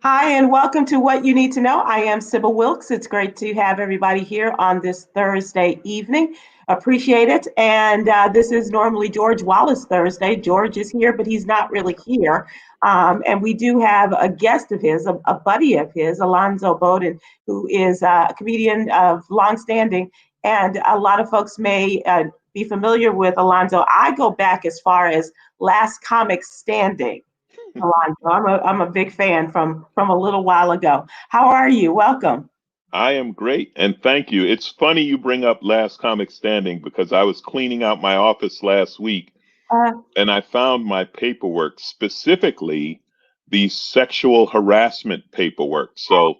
Hi, and welcome to What You Need to Know. I am Sybil Wilkes. It's great to have everybody here on this Thursday evening. Appreciate it. And this is normally George Wallace Thursday. George is here, but he's not really here. And we do have a guest of his, a buddy of his, Alonzo Bodden, who is a comedian of longstanding. And a lot of folks may be familiar with Alonzo. I go back as far as Last Comic Standing. Alonzo. I'm a big fan from a little while ago. How are you? Welcome. I am great, and thank you. It's funny you bring up Last Comic Standing because I was cleaning out my office last week Uh, and I found my paperwork, specifically the sexual harassment paperwork. So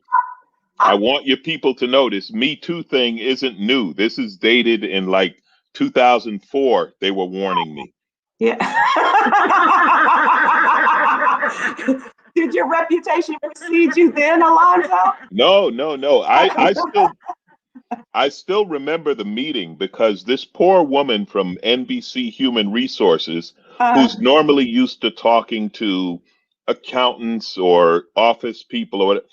I want your people to know this Me Too thing isn't new. This is dated in like 2004. They were warning me. yeah. Did your reputation precede you then, Alonzo? No, no, no. I still remember the meeting because this poor woman from NBC Human Resources, Uh, who's normally used to talking to accountants or office people or whatever,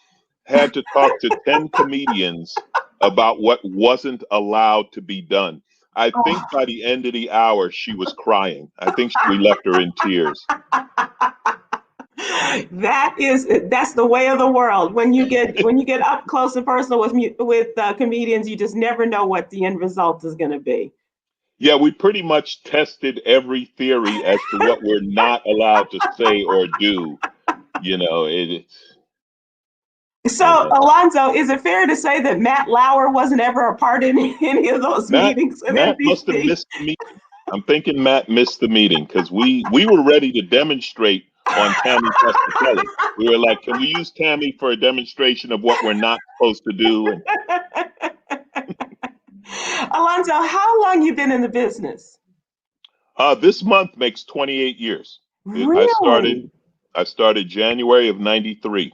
had to talk to 10 comedians about what wasn't allowed to be done. I think oh, by the end of the hour, she was crying. I think we left her in tears. that's the way of the world. When you get up close and personal with comedians, you just never know what the end result is going to be. Yeah, we pretty much tested every theory as to what we're not allowed to say or do. It's, So, you know. Alonzo, is it fair to say that Matt Lauer wasn't ever a part in any of those Matt meetings at Matt must have NBC? missed the meeting. I'm thinking Matt missed the meeting because we were ready to demonstrate on Tammy Pescatelli. We were like, can we use Tammy for a demonstration of what we're not supposed to do? And Alonzo, how long you been in the business? this month makes 28 years. It, Really? I started January of '93.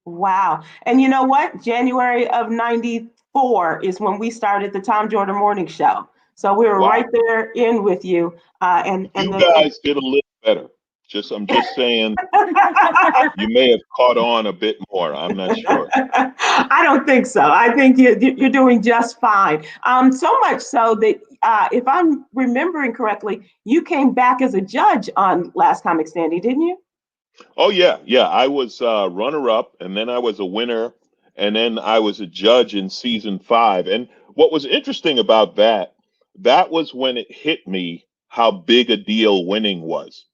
Wow. And you know what? January of 94 is when we started the Tom Jordan Morning Show. So we were right Wow, there in with you. And you then guys did a little better. I'm just saying you may have caught on a bit more. I'm not sure. I don't think so. I think you're doing just fine. So much so that if I'm remembering correctly, you came back as a judge on Last Comic Standing, didn't you? Oh yeah, yeah. I was runner up, and then I was a winner, and then I was a judge in season 5. And what was interesting about that, that was when it hit me how big a deal winning was.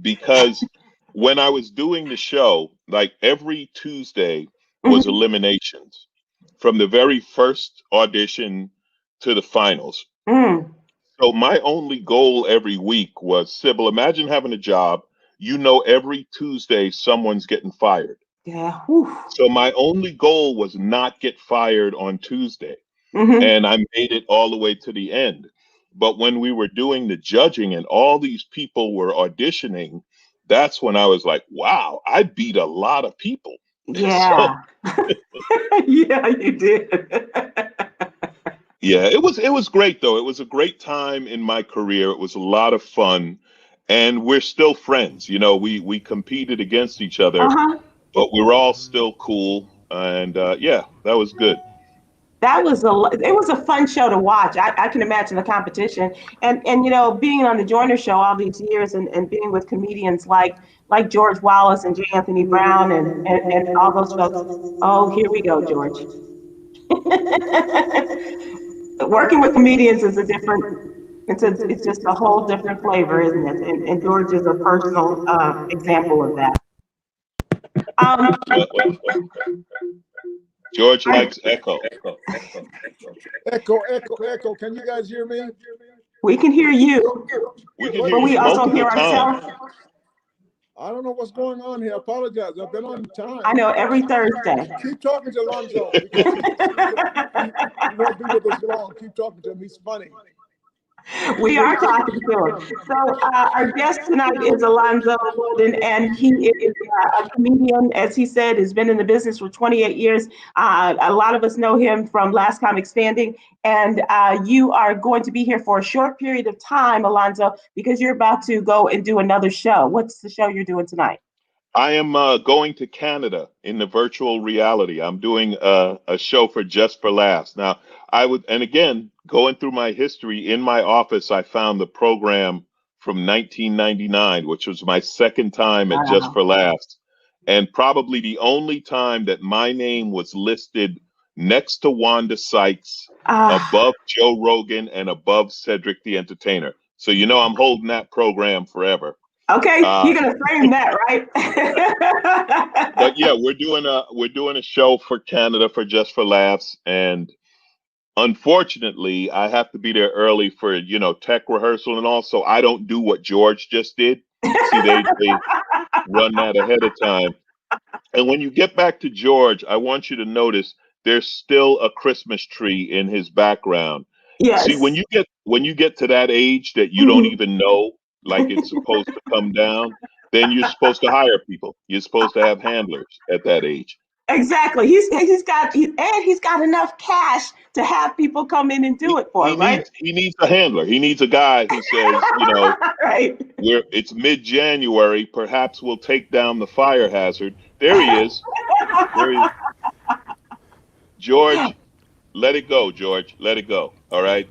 Because when I was doing the show, like every Tuesday was Mhm. eliminations from the very first audition to the finals. Mm. So my only goal every week was, Sybil, imagine having a job. Every Tuesday someone's getting fired. Yeah. Whew. So my only goal was not get fired on Tuesday. Mhm. And I made it all the way to the end. But when we were doing the judging and all these people were auditioning, that's when I was like, wow, I beat a lot of people. So Yeah. Yeah, you did. yeah, it was great though. It was a great time in my career. It was a lot of fun. And we're still friends. We competed against each other, Uh-huh. but we were all still cool. And yeah, that was good. It was a fun show to watch. I can imagine the competition and being on the Joyner Show all these years and being with comedians like George Wallace and J. Anthony Brown and all those folks. Oh, here we go, George. Working with comedians is a different. It's just a whole different flavor, isn't it? And George is a personal example of that. Um, What George I, likes echo. Echo, echo, echo. Can you guys hear me? we can hear you, We can What hear but is you we going also multiple hear on? times. ourselves. I don't know what's going on here. I apologize. I've been on I time. know every Thursday. Keep talking to Alonzo because he won't be with us long. Keep talking to him. He's funny. We are talking to him. So our guest tonight is Alonzo Bodden, and he is a comedian. As he said, has been in the business for 28 years. A lot of us know him from Last Comic Standing, and you are going to be here for a short period of time, Alonzo, because you're about to go and do another show. What's the show you're doing tonight? I am going to Canada in the virtual reality. I'm doing a show for Just for Laughs. Now, and again, going through my history in my office, I found the program from 1999, which was my second time at Just Wow. for Laughs, and probably the only time that my name was listed next to Wanda Sykes, Ah, above Joe Rogan, and above Cedric the Entertainer. So, I'm holding that program forever. okay, Uh, you're gonna frame that, right? but yeah, we're doing a show for Canada for Just for Laughs, and unfortunately, I have to be there early for tech rehearsal, and also I don't do what George just did. See, they run that ahead of time, and when you get back to George, I want you to notice there's still a Christmas tree in his background. See, when Yes. you get to that age that you don't Mhm. even know, like it's supposed to come down, then you're supposed to hire people. You're supposed to have handlers at that age. Exactly. He's got enough cash to have people come in and do He it for he him, right? needs he needs a handler. He needs a guy who says, Right. it's mid-January, perhaps we'll take down the fire hazard. There he is. There he is. George, let it go, George. Let it go. All right?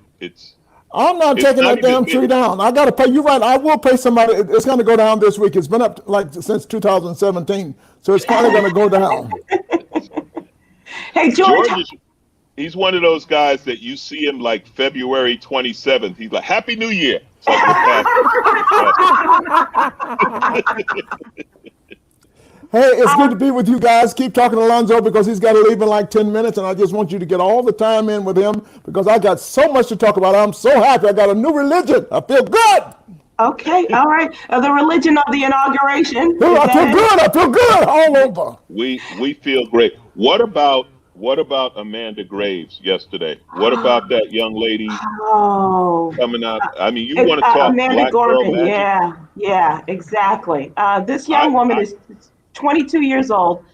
I'm not It's taking not that even damn mid. tree down. I got to pay. You're right. I will pay somebody. It's going to go down this week. It's been up like since 2017, so it's finally going to go down. Hey, George. George is he's one of those guys that you see him like February 27th. He's like, Happy New Year. It's like, we're past it. Hey, it's good to be with you guys. Keep talking to Alonzo because he's got to leave in like 10 minutes, and I just want you to get all the time in with him because I got so much to talk about. I'm so happy. I got a new religion. I feel good. Okay, all right. The religion of the inauguration. Is I feel that it? good. I feel good all over. We feel great. What about Amanda Graves yesterday? What about that young lady Oh, coming out? I mean, you want to talk Amanda black girl Gorman. magic? Yeah, exactly. This I, young woman I is 22 years old,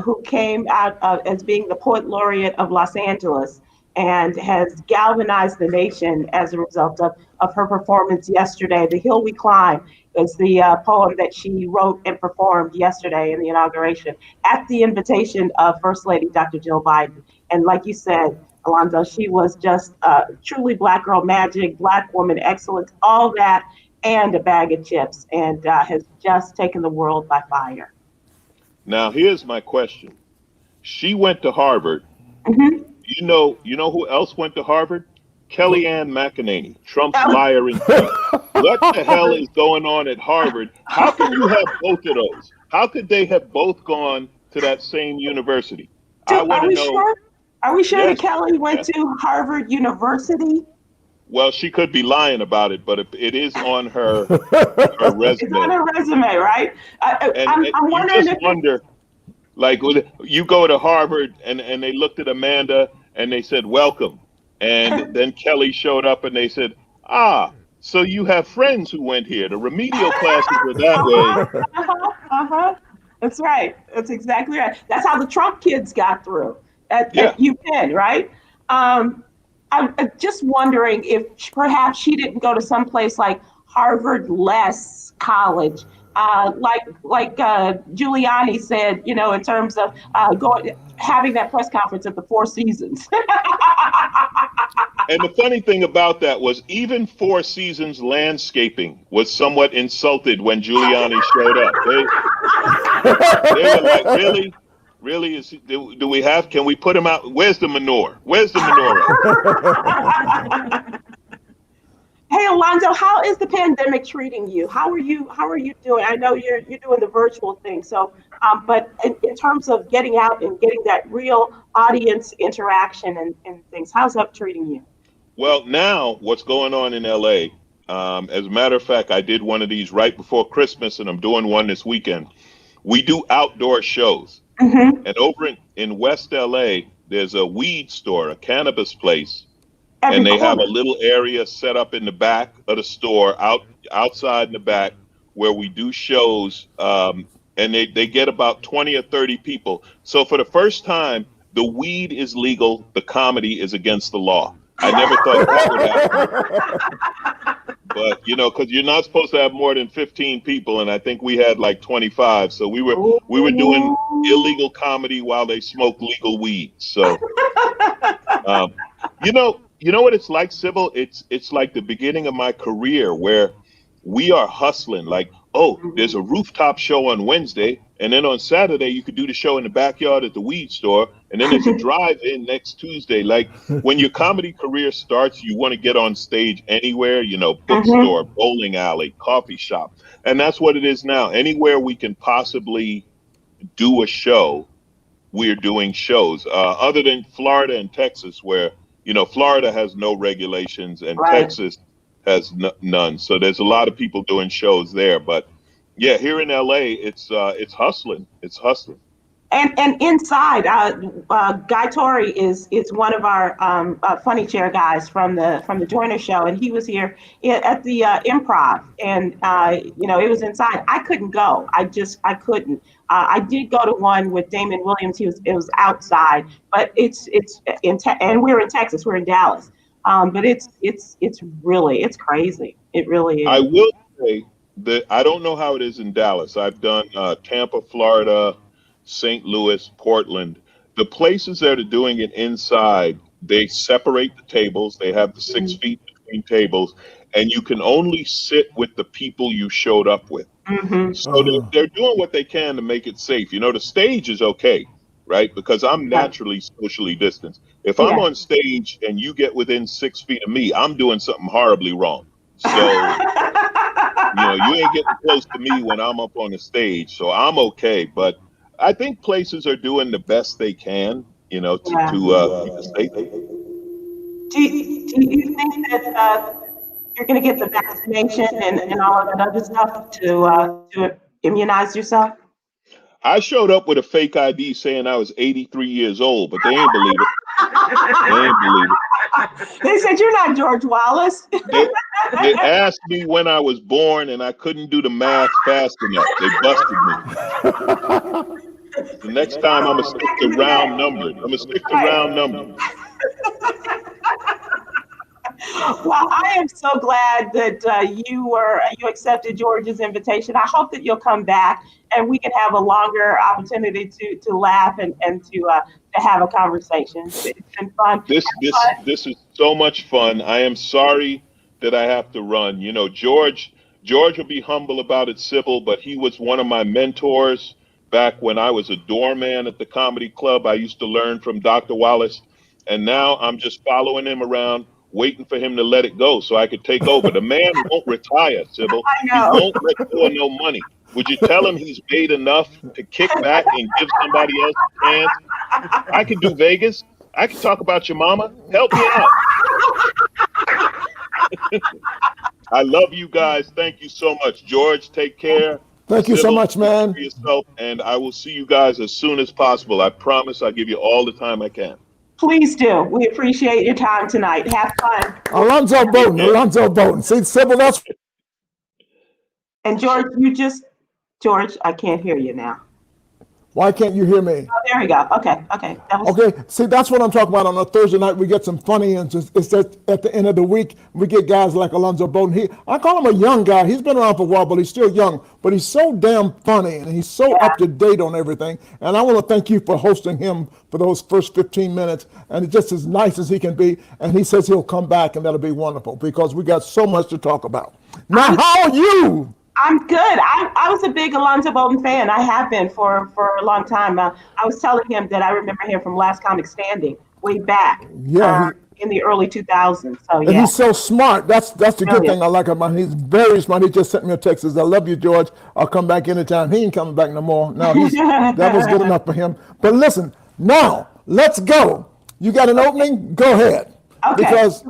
who came out as being the poet laureate of Los Angeles and has galvanized the nation as a result of her performance yesterday. The Hill We Climb is the poem that she wrote and performed yesterday in the inauguration at the invitation of First Lady Dr. Jill Biden. And like you said, Alonzo, she was just truly black girl magic, black woman excellence, all that, and a bag of chips, and has just taken the world by fire. Now here's my question. She went to Harvard. Mhm. You know who else went to Harvard? Kellyanne McEnany, Trump's Oh, liar in chief. What the hell is going on at Harvard? How can you have both of those? How could they have both gone to that same university? I want are to we know. sure? Are we sure that Yes, Kelly went yes. to Harvard University? Well, she could be lying about it, but it is on her It's on resume, her resume, right? and I'm you wondering just if wonder. Like you go to Harvard and they looked at Amanda and they said, welcome. And then Kelly showed up and they said, so you have friends who went here. The remedial classes were that way. uh-huh. That's right. That's exactly right. That's how the Trump kids got through Yeah. at UPenn, right? I'm just wondering if perhaps she didn't go to some place like Harvard Less College, like Giuliani said, in terms of having that press conference at the Four Seasons. And the funny thing about that was even Four Seasons Landscaping was somewhat insulted when Giuliani showed up. They were like, really? Really? Do we have? Can we put him out? Where's the manure? Where's the manure at? Hey, Alonzo, how is the pandemic treating you? How are you doing? I know you're doing the virtual thing. So, but in terms of getting out and getting that real audience interaction and things, how's that treating you? Well, now what's going on in LA? As a matter of fact, I did one of these right before Christmas, and I'm doing one this weekend. We do outdoor shows, Mm-hmm. and over in West LA, there's a weed store, a cannabis place, Every and they have a corner. little area set up in the back of the store, outside in the back, where we do shows, and they get about 20 or 30 people. So for the first time, the weed is legal, the comedy is against the law. I never thought that would happen. But because you're not supposed to have more than 15 people, and I think we had like 25. So we were doing illegal comedy while they smoked legal weed. So um, you know what it's like, Sybil? It's like the beginning of my career where we are hustling. Like, oh, there's a rooftop show on Wednesday, and then on Saturday you could do the show in the backyard at the weed store, and then there's a drive-in next Tuesday. Like when your comedy career starts, you want to get on stage anywhere, bookstore, bowling alley, coffee shop, and that's what it is now. Anywhere we can possibly do a show, we're doing shows. Other than Florida and Texas, where Florida has no regulations and Right. Texas has none. So there's a lot of people doing shows there. But yeah, here in LA, it's hustling. It's hustling. And inside, Guy Torrey is one of our funny chair guys from the Joyner Show, and he was here at the Improv, and it was inside. I couldn't go. I couldn't. I did go to one with Damon Williams. It was outside, but and we're in Texas. We're in Dallas. But it's crazy. It really is. I will say that I don't know how it is in Dallas. I've done Tampa, Florida, St. Louis, Portland. The places that are doing it inside, they separate the tables. They have the 6 feet between tables, and you can only sit with the people you showed up with. So they're doing what they can to make it safe. The stage is okay, right? Because I'm naturally socially distanced. If I'm on stage and you get within 6 feet of me, I'm doing something horribly wrong. So, you ain't getting close to me when I'm up on the stage. So I'm okay. But I think places are doing the best they can, to keep us safe. Do you think that you're going to get the vaccination and all of that other stuff to immunize yourself? I showed up with a fake ID saying I was 83 years old, but they ain't believe it. They said you're not George Wallace. They asked me when I was born, and I couldn't do the math fast enough. They busted me. The next time I'm gonna stick to round numbers. Well, I am so glad that you accepted George's invitation. I hope that you'll come back and we can have a longer opportunity to laugh and to have a conversation. It's been fun. This is so much fun. I am sorry that I have to run. George will be humble about it, Sybil, but he was one of my mentors back when I was a doorman at the comedy club. I used to learn from Dr. Wallace, and now I'm just following him around, waiting for him to let it go so I could take over. The man won't retire, Sybil. He won't let go of no money. Would you tell him he's made enough to kick back and give somebody else a chance? I could do Vegas. I could talk about your mama. Help me out. I love you guys. Thank you so much. George, take care. Thank you so much, man. For yourself, and I will see you guys as soon as possible. I promise I'll give you all the time I can. Please do. We appreciate your time tonight. Have fun. Alonzo Bodden. See, Sybil, that's... And George, George, I can't hear you now. Why can't you hear me? Oh, there we go. Okay. Okay, see, that's what I'm talking about. On a Thursday night, we get some funny, and it's just at the end of the week, we get guys like Alonzo Bodden. I call him a young guy. He's been around for a while, but he's still young. But he's so damn funny, and he's so up to date on everything. And I want to thank you for hosting him for those first 15 minutes. And it's just as nice as he can be. And he says he'll come back, and that'll be wonderful because we got so much to talk about. Now, how are you? I'm good. I was a big Alonzo Bodden fan. I have been for a long time. I was telling him that I remember him from Last Comic Standing way back in the early 2000s. So And he's so smart. That's the good thing I like about him. He's very smart. He just sent me a text. Says, I love you, George. I'll come back anytime. He ain't coming back no more. No, that was good enough for him. But listen, now let's go. You got an opening? Go ahead. Okay. Because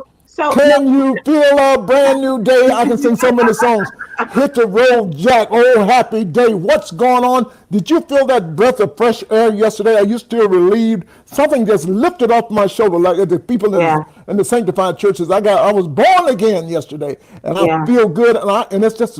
can you feel a brand new day? I can sing so many songs. Hit the road, Jack. Oh, happy day. What's going on? Did you feel that breath of fresh air yesterday? Are you still relieved? Something just lifted off my shoulder, like the people in the sanctified churches. I was born again yesterday, and I feel good, and it's just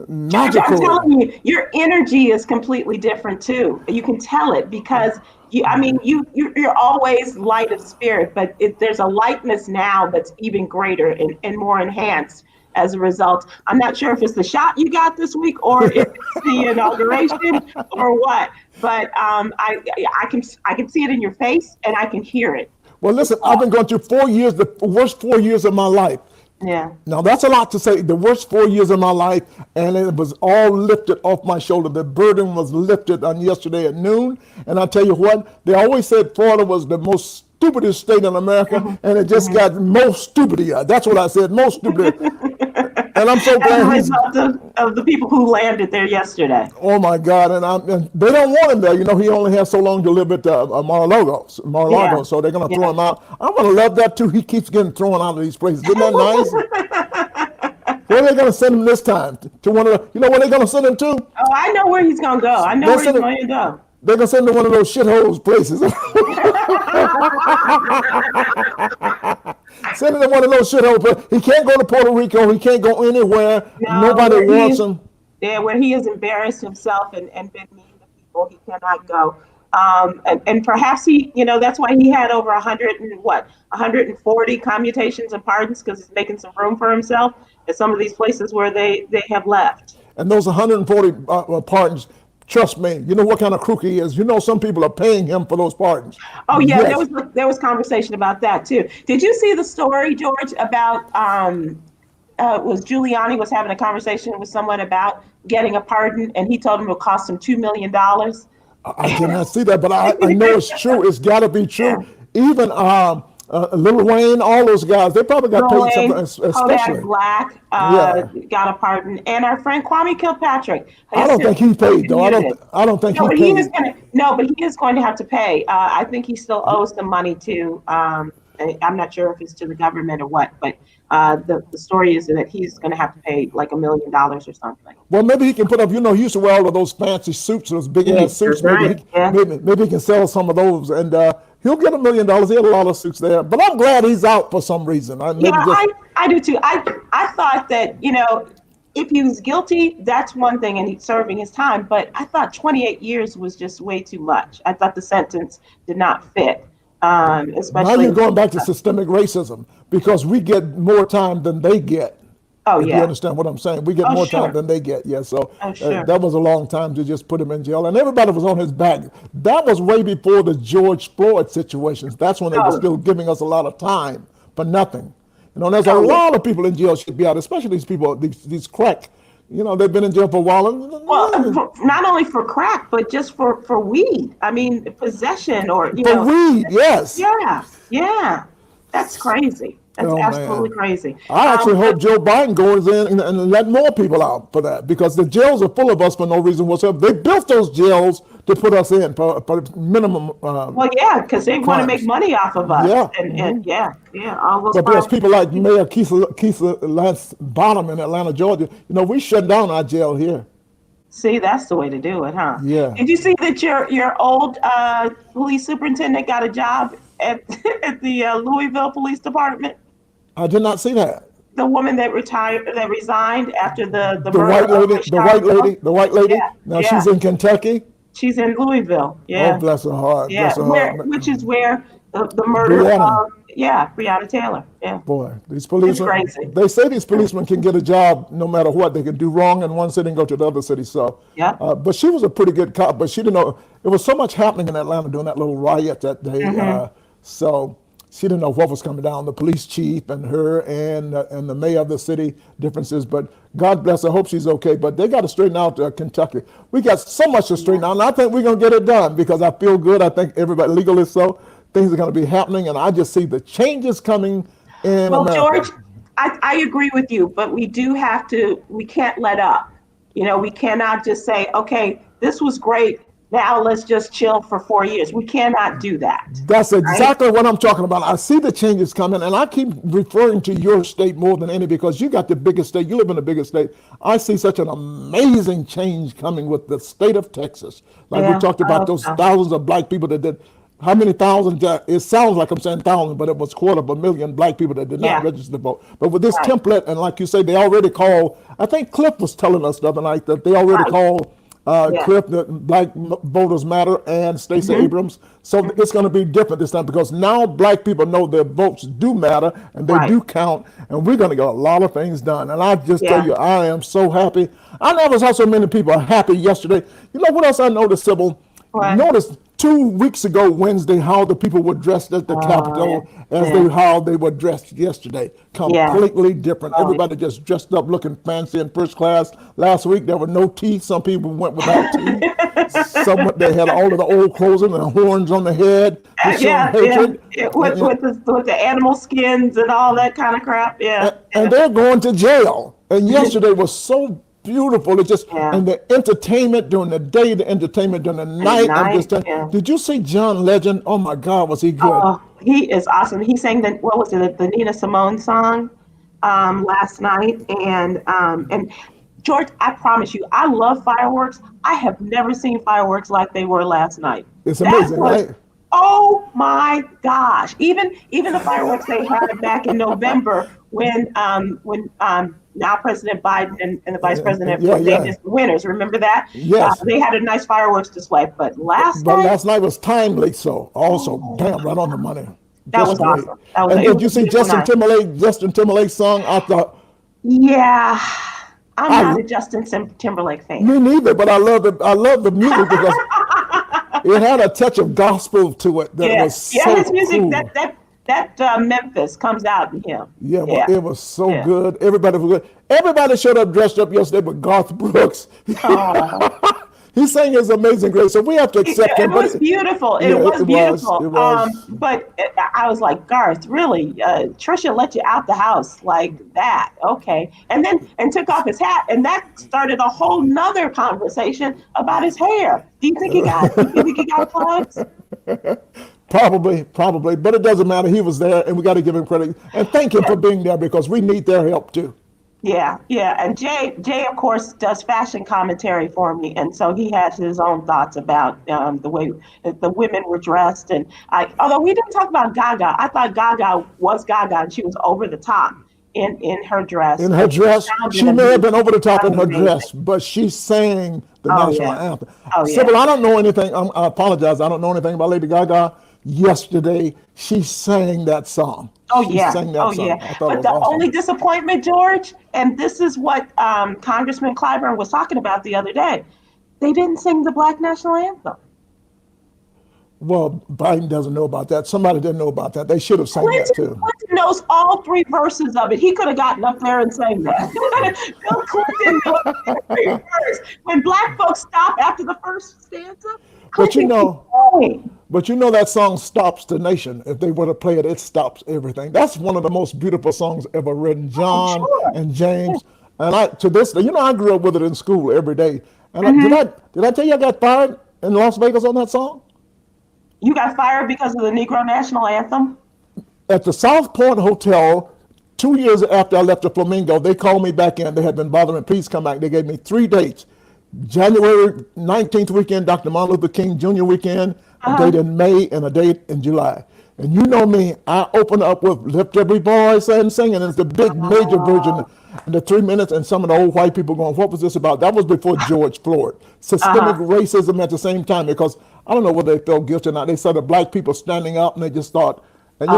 magical. I'm telling you, your energy is completely different too. You can tell it because you're always light of spirit, but there's a lightness now that's even greater and more enhanced. as a result. I'm not sure if it's the shot you got this week or if it's the inauguration or what, but I can see it in your face and I can hear it. Well, listen, I've been going through 4 years, the worst 4 years of my life. Yeah. Now, that's a lot to say, the worst 4 years of my life, and it was all lifted off my shoulder. The burden was lifted on yesterday at noon, and I tell you what, they always said Florida was the most stupidest state in America, and it just got most stupider. That's what I said, most stupider. And I'm so glad as a result of the people who landed there yesterday. Oh my God! And they don't want him there. You know, he only has so long to live at Mar-a-Lago, Yeah. so they're going to throw him out. I'm going to love that too. He keeps getting thrown out of these places. Isn't that nice? Where are they going to send him this time? To one of the, you know where they're going to send him to? Oh, I know where he's going to go. I know where he's going to go. They're going to send him to one of those shitholes places. Send him to one of those shitholes places. He can't go to Puerto Rico. He can't go anywhere. No, Nobody wants him. Yeah, where he has embarrassed himself and been mean to people, he cannot go. And perhaps he, that's why he had over 140 commutations and pardons, because he's making some room for himself at some of these places where they have left. And those 140 pardons, trust me, you know what kind of crook he is. You know, some people are paying him for those pardons. Oh yeah, Yes. there was conversation about that too. Did you see the story, George, about was Giuliani was having a conversation with someone about getting a pardon, and he told him it would cost him $2 million. I did not see that, but I know it's true. It's got to be true. Even Lil Wayne, all those guys, they probably got paid something, especially. Kodak Black got a pardon, and our friend Kwame Kilpatrick. I don't think he paid though. I don't think he paid. But he is going to have to pay. I think he still owes some money to. I'm not sure if it's to the government or what, but the story is that he's going to have to pay like $1 million or something. Well, maybe he can put up. You know, he used to wear all of those fancy suits, those big ass suits. Maybe he can sell some of those, and he'll get $1 million. He had a lot of suits there, but I'm glad he's out for some reason. I do too. I thought that if he was guilty, that's one thing, and he's serving his time. But I thought 28 years was just way too much. I thought the sentence did not fit. Especially now you're going back to systemic racism, because we get more time than they get. Oh, if yeah. you understand what I'm saying. We get more time than they get. Yeah, so that was a long time to just put him in jail. And everybody was on his back. That was way before the George Floyd situations. That's when they were still giving us a lot of time for nothing. There's a lot of people in jail should be out, especially these people, these crack. They've been in jail for a while. Well, not only for crack, but just for weed. I mean, possession or, for weed, yes. Yeah. That's crazy. That's absolutely crazy. I actually hope Joe Biden goes in and let more people out for that, because the jails are full of us for no reason whatsoever. They built those jails to put us in for minimum. Because they want to make money off of us. Yeah. And all those. But there's people like Mayor Keith Lance Bottom in Atlanta, Georgia. We shut down our jail here. See, that's the way to do it, huh? Yeah. Did you see that your old police superintendent got a job at the Louisville Police Department? I did not see that. The woman that resigned after the white lady, the white lady. Now she's in Kentucky. She's in Louisville. Yeah. Oh, bless her heart. Yeah. Bless her heart. Which is where the murder of Breonna Taylor. Yeah. Boy, these policemen. It's crazy. They say these policemen can get a job no matter what. They can do wrong in one city and go to the other city. So. Yeah. But she was a pretty good cop. But she didn't know it was so much happening in Atlanta during that little riot that day. So. She didn't know what was coming down, the police chief and her and the mayor of the city, differences. But God bless her. I hope she's okay. But they got to straighten out Kentucky. We got so much to straighten out. And I think we're going to get it done, because I feel good. I think everybody, legally so, things are going to be happening. And I just see the changes coming in America. George, I agree with you. But we can't let up. We cannot just say, okay, this was great. Now let's just chill for 4 years. We cannot do that. That's exactly what I'm talking about. I see the changes coming, and I keep referring to your state more than any, because you got the biggest state. You live in the biggest state. I see such an amazing change coming with the state of Texas. Like we talked about those thousands of black people that did. How many thousands? It sounds like I'm saying thousands, but it was 250,000 black people that did not register to vote. But with this template, and like you say, they already called. I think Cliff was telling us the other night that they already called Cliff, the Black Voters Matter, and Stacey Abrams. So it's going to be different this time because now Black people know their votes do matter and they do count, and we're going to get a lot of things done. And I just tell you, I am so happy. I never saw so many people happy yesterday. You know what else I noticed, Sybil? Noticed 2 weeks ago Wednesday how the people were dressed at the Capitol how they were dressed yesterday. Completely different. Everybody just dressed up looking fancy in first class. Last week there were no teeth. Some people went without teeth. Some they had all of the old clothes and the horns on the head. With the animal skins and all that kind of crap. And they're going to jail. And yesterday was so beautiful. It just and the entertainment during the day, the entertainment during the night. Did you see John Legend? Oh my God, was he good? Oh, he is awesome. He sang the Nina Simone song last night, and George, I promise you, I love fireworks. I have never seen fireworks like they were last night. It's amazing, right? Oh my gosh! Even the fireworks they had back in November when now President Biden and the Vice President were the winners. Remember that? Yes. They had a nice fireworks display, but last night was timely. So also, damn, right on the money. That was awesome. And did you see Justin Timberlake's song? I thought. Yeah. I'm not a Justin Timberlake fan. Me neither, but I love the music because it had a touch of gospel to it. That was so his music cool. that Memphis comes out in him. It was so good. Everybody was good. Everybody showed up dressed up yesterday, but Garth Brooks. He sang his Amazing Grace, so we have to accept him. It was beautiful. It was beautiful. But I was like, Garth, really? Trisha let you out the house like that? Okay. And took off his hat, and that started a whole nother conversation about his hair. Do you think he got plugs? Probably, but it doesn't matter. He was there, and we got to give him credit and thank him for being there because we need their help too. Yeah. And Jay, of course, does fashion commentary for me, and so he has his own thoughts about the way the women were dressed. And although we didn't talk about Gaga, I thought Gaga was Gaga, and she was over the top in her dress. In her dress, she may have been over the top in her dress, but she sang the national anthem. Sybil, I don't know anything. I apologize. I don't know anything about Lady Gaga. Yesterday, she sang that song. But the only disappointment, George, and this is what Congressman Clyburn was talking about the other day, they didn't sing the Black National Anthem. Well, Biden doesn't know about that. Somebody didn't know about that. They should have sang that too. Clinton knows all three verses of it. He could have gotten up there and sang that. Bill Clinton knows every verse. When Black folks stop after the first stanza, But you know that song stops the nation. If they were to play it, it stops everything. That's one of the most beautiful songs ever written. John and James. And I grew up with it in school every day. And did I tell you I got fired in Las Vegas on that song? You got fired because of the Negro National Anthem? At the South Point Hotel, 2 years after I left the Flamingo, they called me back in. They had been bothering. Please come back. They gave me 3 dates. January 19th weekend, Dr. Martin Luther King Jr. weekend, a date in May and a date in July. And you know me, I open up with Lift Every Voice and Singing. And it's the big major version in the 3 minutes, and some of the old white people going, what was this about? That was before George Floyd. Systemic racism at the same time, because I don't know whether they felt guilty or not. They saw the black people standing up and they just thought, and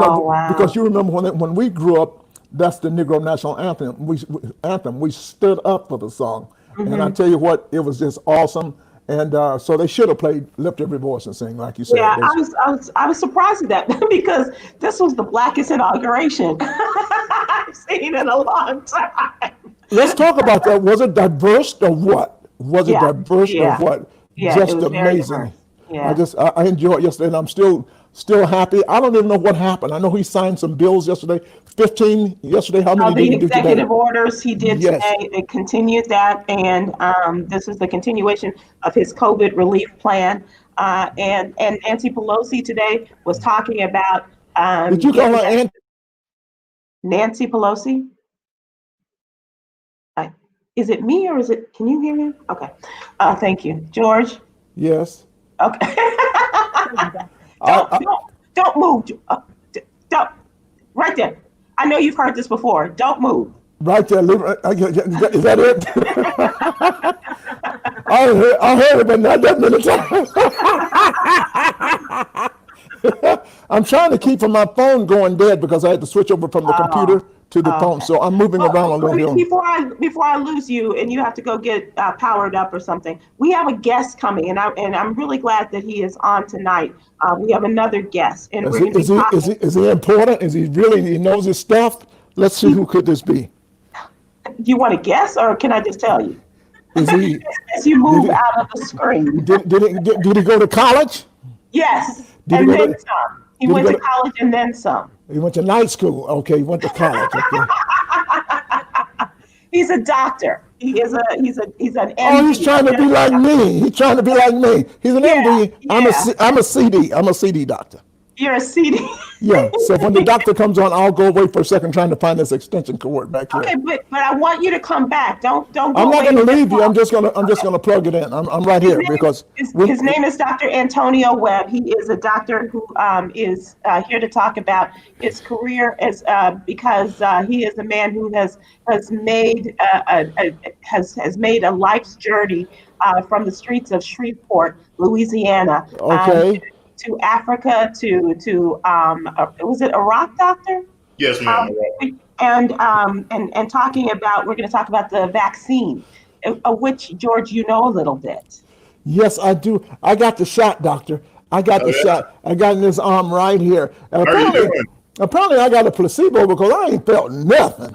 because you remember when we grew up, that's the Negro National Anthem. We stood up for the song. And I tell you what, it was just awesome. And so they should have played Lift Every Voice and Sing, like you said. Yeah, I was surprised at that because this was the blackest inauguration I've seen in a long time. Let's talk about that. Was it diverse or what? Was it diverse or what? Yeah, just amazing. Yeah. I enjoyed it yesterday, and I'm still happy. I don't even know what happened. I know he signed some bills yesterday. 15 yesterday. How many did he do today? Executive orders he did today. They continued that, and this is the continuation of his COVID relief plan. And Nancy Pelosi today was talking about. Did you call her Nancy Pelosi? Is it me or is it? Can you hear me? Okay. Thank you, George. Yes. Okay. Don't move. Don't. Right there. I know you've heard this before. Don't move. Right there. Is that it? I heard it, but not that many times. I'm trying to keep from my phone going dead because I had to switch over from the computer to the phone. So I'm moving around a little bit. Before I lose you and you have to go get powered up or something, we have a guest coming, and I'm really glad that he is on tonight. We have another guest, and is he important? Is he really? He knows his stuff. Let's see, who could this be? Do you want to guess, or can I just tell you? Is he? As you move out of the screen. Did he go to college? Yes, and then some. He went to college and then some. He went to night school. Okay, he went to college. Okay. He's a doctor. He's an MD. Oh, he's trying to be like me. He's trying to be like me. He's an MD. Yeah. I'm a CD. I'm a CD doctor. You're a CD. Yeah. So when the doctor comes on, I'll go away for a second trying to find this extension cord back here. Okay, but I want you to come back. Don't go I'm not away going to leave you. I'm just gonna plug it in. I'm right here because his name is Dr. Antonio Webb. He is a doctor who is here to talk about his career as because he is a man who has made a life's journey from the streets of Shreveport, Louisiana. Okay. To Africa, to was it Iraq, doctor? Yes, ma'am. And talking about, we're going to talk about the vaccine, of which, George, you know a little bit. Yes, I do. I got the shot, doctor. I got the shot. I got in this arm right here. And How are you doing? Apparently, I got a placebo because I ain't felt nothing.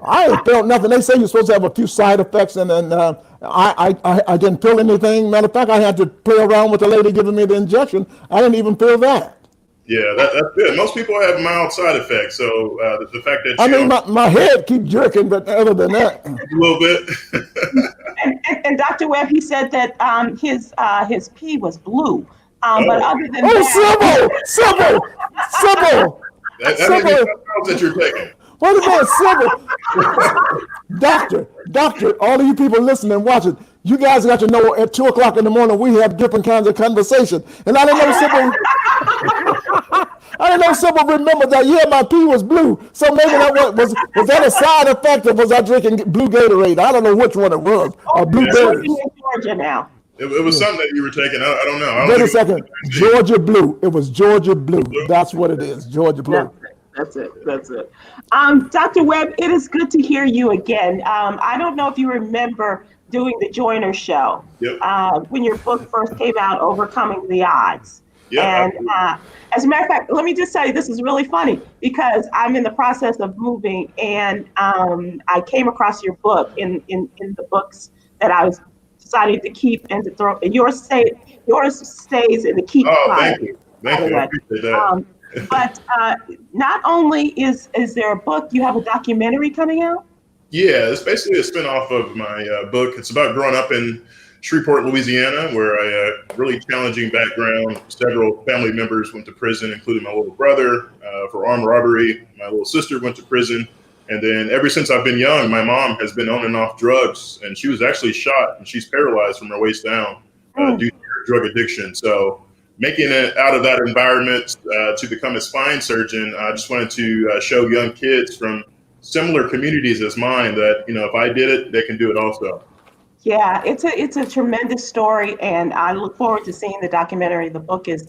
I ain't felt nothing. They say you're supposed to have a few side effects, and then I didn't feel anything. Matter of fact, I had to play around with the lady giving me the injection. I didn't even feel that. Yeah, that's good. Most people have mild side effects, so the fact that my head keeps jerking, but other than that, a little bit. and Dr. Webb, he said that his pee was blue. But other than Sybil! That may be that you're taking. Wait a minute, Sybil! Doctor, all of you people listening and watching, you guys got to know at 2 o'clock in the morning we have different kinds of conversation. And I didn't know Sybil remembered that, my pee was blue. So maybe that was that a side effect, or was I drinking blue Gatorade? I don't know which one it was. Or blueberries. in Georgia now. It was something that you were taking. I don't know. Wait a second. Georgia Blue. It was Georgia Blue. That's what it is. Georgia Blue. That's it. Dr. Webb, it is good to hear you again. I don't know if you remember doing the Joyner Show. Yep. When your book first came out, Overcoming the Odds. Yeah. And as a matter of fact, let me just tell you, this is really funny because I'm in the process of moving, and I came across your book in the books that I was decided to keep and to throw. Yours stays in the keep. Oh, thank you. I appreciate that. But not only is there a book, you have a documentary coming out? Yeah, it's basically a spinoff of my book. It's about growing up in Shreveport, Louisiana, where I really challenging background. Several family members went to prison, including my little brother for armed robbery. My little sister went to prison. And then ever since I've been young, my mom has been on and off drugs, and she was actually shot and she's paralyzed from her waist down due to her drug addiction. So making it out of that environment to become a spine surgeon, I just wanted to show young kids from similar communities as mine that, if I did it, they can do it also. Yeah, it's a tremendous story, and I look forward to seeing the documentary. The book is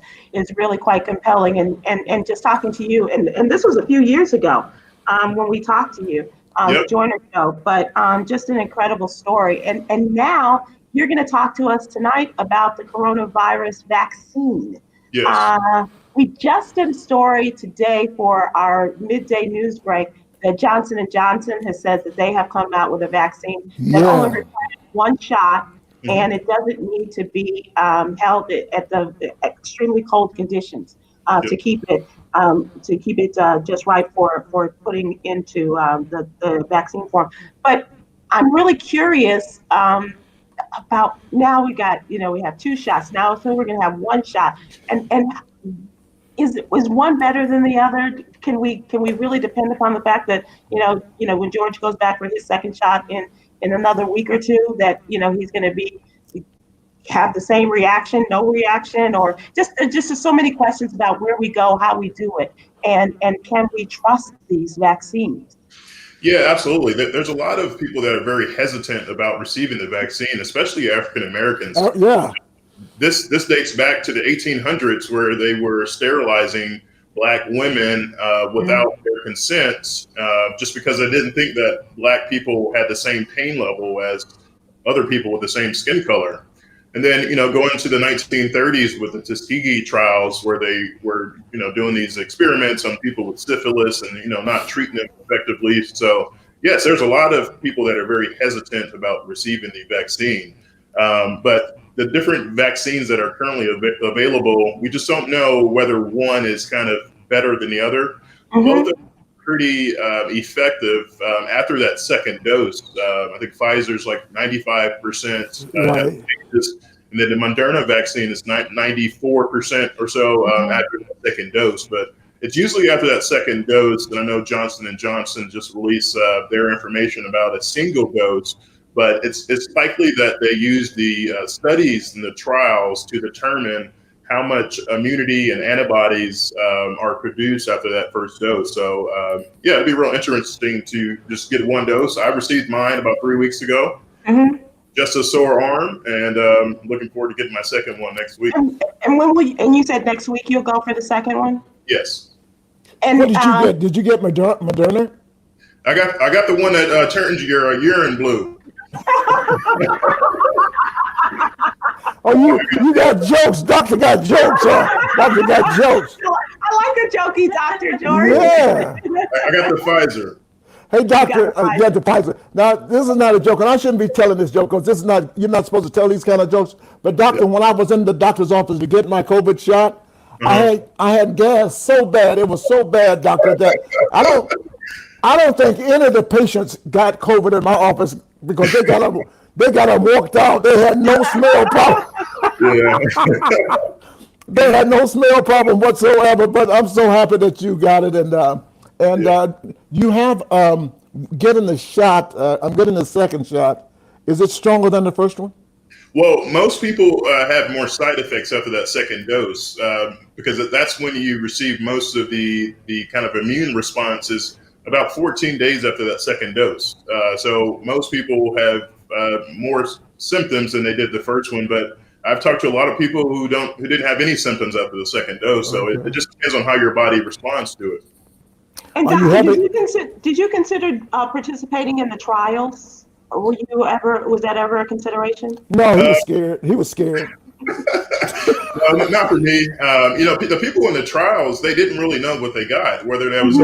really quite compelling, and just talking to you, and this was a few years ago when we talked to you on the Joyner Show, but just an incredible story. And now you're going to talk to us tonight about the coronavirus vaccine. Yes. We just did a story today for our midday news break that Johnson & Johnson has said that they have come out with a vaccine that only requires one shot, and it doesn't need to be held at the extremely cold conditions to keep it just right for putting into the vaccine form. But I'm really curious about, now we have 2 shots now, so we're going to have 1 shot, and is one better than the other? Can we really depend upon the fact that when George goes back for his 2nd shot in another week or 2, that he's going to have the same reaction, no reaction, or just so many questions about where we go, how we do it, and can we trust these vaccines? Yeah, absolutely. There's a lot of people that are very hesitant about receiving the vaccine, especially African Americans. Yeah. This dates back to the 1800s, where they were sterilizing Black women without their consent, just because they didn't think that Black people had the same pain level as other people with the same skin color. And then, going to the 1930s with the Tuskegee trials, where they were, doing these experiments on people with syphilis and, not treating them effectively. So, yes, there's a lot of people that are very hesitant about receiving the vaccine. But the different vaccines that are currently available, we just don't know whether one is kind of better than the other. Both are pretty effective after that second dose. I think Pfizer's like 95%, Right. and then the Moderna vaccine is 94% or so after the second dose. But it's usually after that second dose, and I know Johnson & Johnson just released their information about a single dose, but it's likely that they use the studies and the trials to determine how much immunity and antibodies are produced after that first dose. So yeah, it'd be real interesting to just get one dose. I received mine about 3 weeks ago. Just a sore arm, and looking forward to getting my second one next week. And when will you, and you said next week you'll go for the second one? Yes. And What did you get? Did you get Moderna? I got the one that turns your urine blue. Oh, you got jokes. Doctor got jokes. Doctor got jokes. I like a jokey Dr. George. Yeah. I got the Pfizer. Hey, doctor, Pfizer. yeah, the Pfizer. Now, this is not a joke, and I shouldn't be telling this joke because this is not. You're not supposed to tell these kind of jokes. But doctor, when I was in the doctor's office to get my COVID shot, I had gas so bad. It was so bad, doctor, that I don't think any of the patients got COVID in my office because they got them walked out. They had no smell problem. Yeah. They had no smell problem whatsoever. But I'm so happy that you got it, and you have getting the shot. I'm getting the second shot. Is it stronger than the first one? Well, most people have more side effects after that second dose because that's when you receive most of the kind of immune responses about 14 days after that second dose. So most people have more symptoms than they did the first one, but I've talked to a lot of people who didn't have any symptoms after the second dose. So it just depends on how your body responds to it. And doctor, did you consider participating in the trials? Or was that ever a consideration? No, he was scared. He was scared. No, not for me. The people in the trials, they didn't really know what they got, whether that was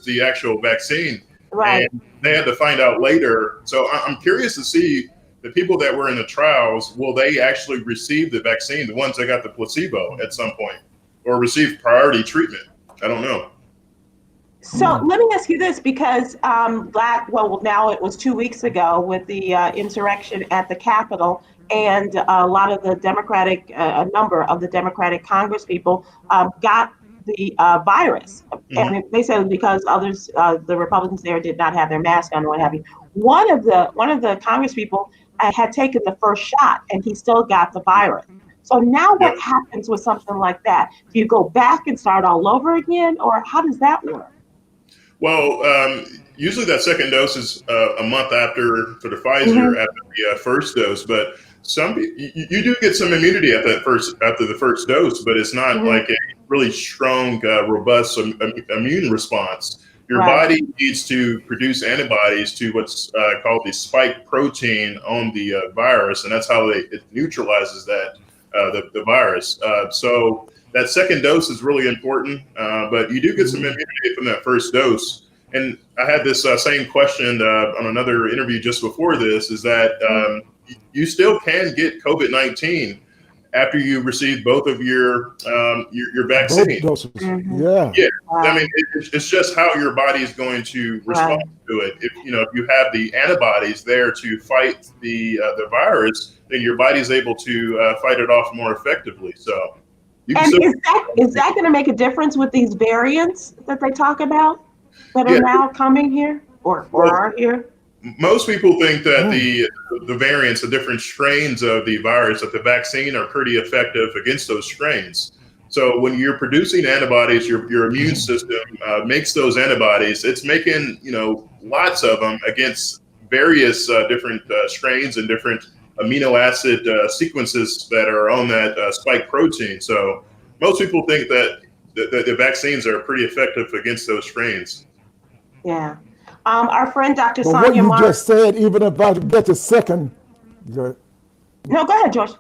the actual vaccine. Right. And they had to find out later. So I'm curious to see the people that were in the trials, will they actually receive the vaccine, the ones that got the placebo at some point, or receive priority treatment? I don't know. So let me ask you this, because now it was 2 weeks ago with the insurrection at the Capitol, and a lot of the a number of the Democratic Congress people got the virus. And they said it was because others, the Republicans there, did not have their mask on and what have you. One of the Congress people had taken the first shot, and he still got the virus. So now what happens with something like that? Do you go back and start all over again, or how does that work? Well, usually that second dose is a month after for the Pfizer after the first dose, but you do get some immunity after the first dose, but it's not like a really strong, robust immune response. Your body needs to produce antibodies to what's called the spike protein on the virus, and that's how it neutralizes that the virus. So that second dose is really important, but you do get some immunity from that first dose. And I had this same question on another interview just before this, is that you still can get COVID-19 after you receive both of your vaccine. Both doses. Yeah. Wow. I mean, it's just how your body is going to respond to it. If you have the antibodies there to fight the virus, then your body is able to fight it off more effectively. So. Is that going to make a difference with these variants that they talk about that are now coming here or are here? Most people think that the variants, the different strains of the virus, that the vaccine are pretty effective against those strains. So when you're producing antibodies, your immune system makes those antibodies. It's making, lots of them against various different strains and different amino acid sequences that are on that spike protein. So most people think that the vaccines are pretty effective against those strains. Yeah. Our friend Dr. But what Sonia you Mark. just said, even if I get the second, go No, go ahead, George.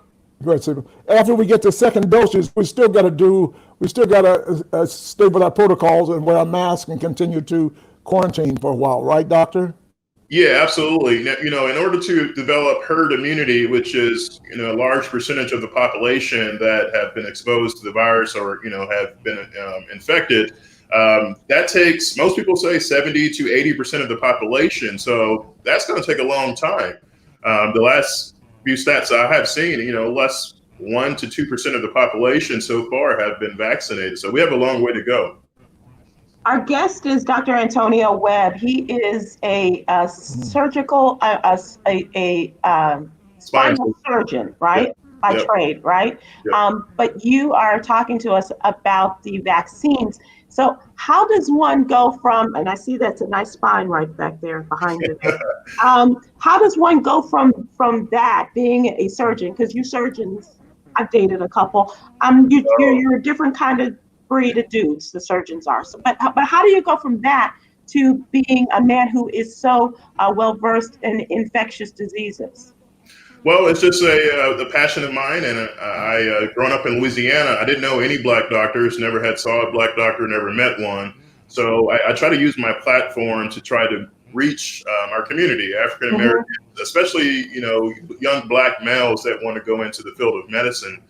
ahead, Sybil. After we get the second doses, we still got to stay with our protocols and wear a mask and continue to quarantine for a while, right, doctor? Yeah, absolutely. In order to develop herd immunity, which is, a large percentage of the population that have been exposed to the virus or, have been infected, that takes, most people say 70 to 80% of the population. So that's going to take a long time. The last few stats I have seen, less 1 to 2% of the population so far have been vaccinated. So we have a long way to go. Our guest is Dr. Antonio Webb. He is a surgical, spinal surgeon, right? By trade, right? Yep. But you are talking to us about the vaccines. So how does one go from, and I see that's a nice spine right back there behind you. How does one go from that, being a surgeon, because you surgeons, I've dated a couple, you're a different kind of breed of dudes, the surgeons are. So, but how do you go from that to being a man who is so well-versed in infectious diseases? Well, it's just a passion of mine, and I growing up in Louisiana, I didn't know any black doctors, never had saw a black doctor, never met one. So I try to use my platform to try to reach our community, African Americans, especially young black males that want to go into the field of medicine.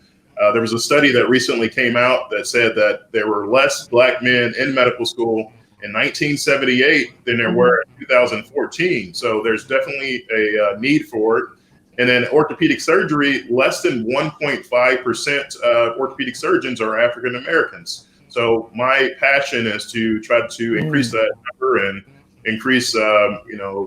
There was a study that recently came out that said that there were less black men in medical school in 1978 than there were in 2014. So there's definitely a need for it. And then orthopedic surgery, less than 1.5% of orthopedic surgeons are African Americans. So my passion is to try to increase that number and increase,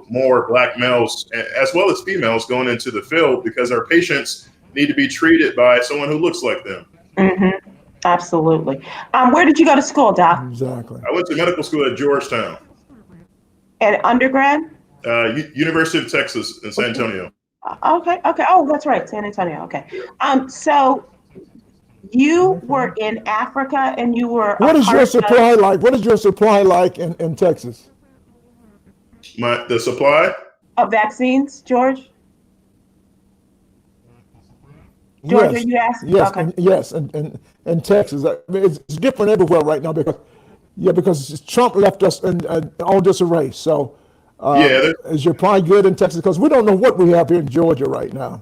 more black males as well as females going into the field, because our patients need to be treated by someone who looks like them. Mm-hmm. Absolutely. Where did you go to school, Doc? Exactly. I went to medical school at Georgetown. And undergrad? University of Texas in San Antonio. Okay. Oh, that's right, San Antonio. Okay. So you were in Africa and you were. What is your supply like? What is your supply like in Texas? The supply of vaccines, George? George, yes. Are you asking? Yes, okay. Yes, and Texas. I mean, it's different everywhere right now because Trump left us in all disarray. So is your supply good in Texas? Because we don't know what we have here in Georgia right now.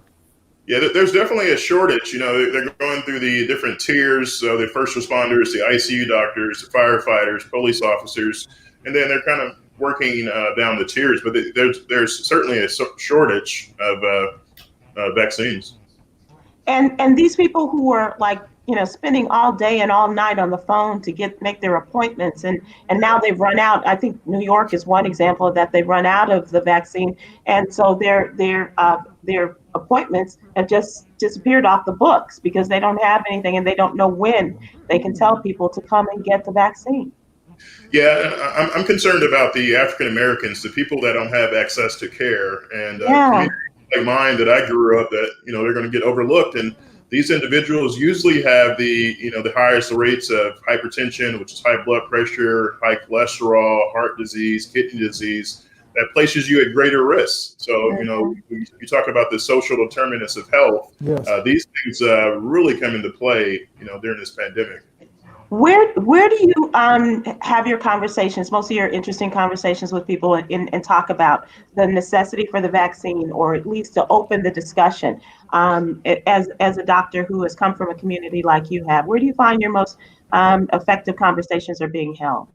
Yeah, there's definitely a shortage. They're going through the different tiers. So the first responders, the ICU doctors, the firefighters, police officers, and then they're kind of working down the tiers. But there's certainly a shortage of vaccines. And these people who were spending all day and all night on the phone to make their appointments, and now they've run out. I think New York is one example of that. They've run out of the vaccine, and so their appointments have just disappeared off the books because they don't have anything and they don't know when they can tell people to come and get the vaccine. Yeah, I'm concerned about the African Americans, the people that don't have access to care, and communities like mine that I grew up that they're going to get overlooked. And these individuals usually have the highest rates of hypertension, which is high blood pressure, high cholesterol, heart disease, kidney disease, that places you at greater risk. So, you talk about the social determinants of health. Yes. These things really come into play, during this pandemic. Where do you have your conversations, most of your interesting conversations with people and talk about the necessity for the vaccine, or at least to open the discussion? As a doctor who has come from a community like you have, where do you find your most effective conversations are being held?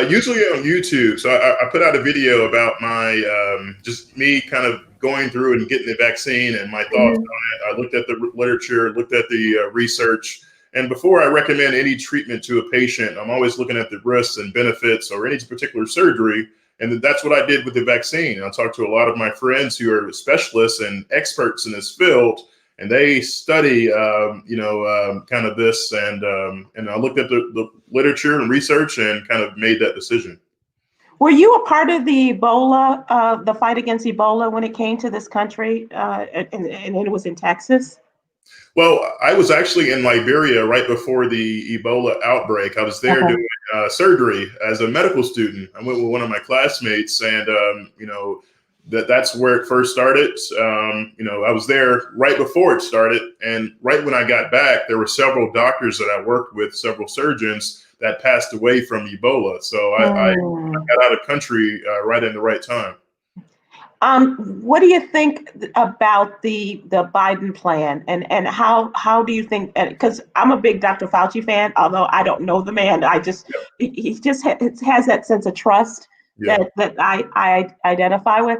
Usually on YouTube. So I put out a video about my, just me kind of going through and getting the vaccine and my thoughts on it. I looked at the literature, looked at the research. And before I recommend any treatment to a patient, I'm always looking at the risks and benefits or any particular surgery. And that's what I did with the vaccine. I talked to a lot of my friends who are specialists and experts in this field. and they study, kind of this, and I looked at the literature and research and kind of made that decision. Were you a part of the Ebola, the fight against Ebola when it came to this country, and it was in Texas? Well, I was actually in Liberia right before the Ebola outbreak. I was there Uh-huh. doing surgery as a medical student. I went with one of my classmates, and that's where it first started. I was there right before it started, and right when I got back, there were several doctors that I worked with, several surgeons that passed away from Ebola. So I got out of country right in the right time. What do you think about the Biden plan, and how do you think? Because I'm a big Dr. Fauci fan, although I don't know the man. He just has that sense of trust Yeah. that I identify with.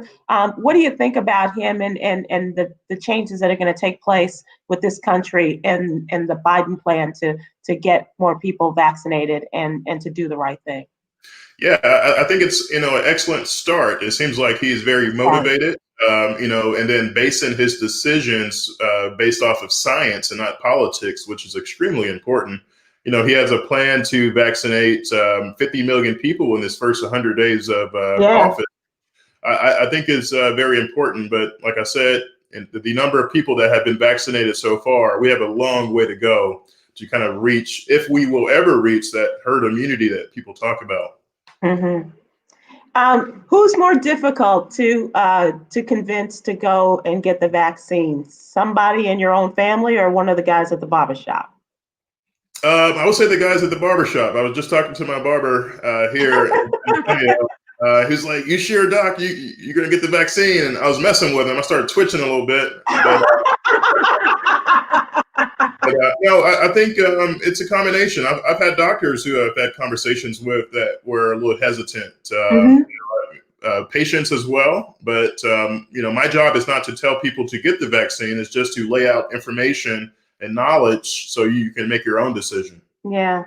What do you think about him and the changes that are going to take place with this country and the Biden plan to get more people vaccinated and to do the right thing? Yeah, I think it's an excellent start. It seems like he's very motivated, and then basing his decisions based off of science and not politics, which is extremely important. He has a plan to vaccinate 50 million people in his first 100 days of office. I think is very important. But like I said, the number of people that have been vaccinated so far, we have a long way to go to kind of reach, if we will ever reach, that herd immunity that people talk about. Mm-hmm. Who's more difficult to convince to go and get the vaccine? Somebody in your own family or one of the guys at the barbershop? I would say the guys at the barbershop. I was just talking to my barber here. He's like, "You sure, Doc? You're gonna get the vaccine?" And I was messing with him. I started twitching a little bit. I think it's a combination. I've had doctors who I've had conversations with that were a little hesitant, patients as well. But, my job is not to tell people to get the vaccine. It's just to lay out information and knowledge so you can make your own decision. Yeah.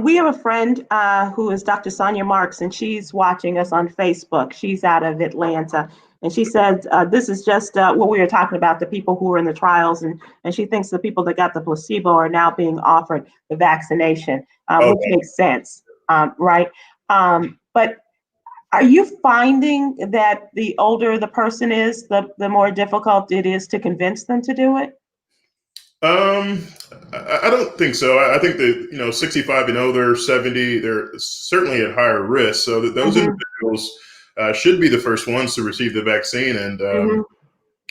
We have a friend who is Dr. Sonia Marks, and she's watching us on Facebook. She's out of Atlanta. And she said, this is just what we were talking about, the people who were in the trials. And she thinks the people that got the placebo are now being offered the vaccination, which makes sense, right? But are you finding that the older the person is, the more difficult it is to convince them to do it? I don't think so. I think that, 65 and older, 70, they're certainly at higher risk. So that those individuals should be the first ones to receive the vaccine, and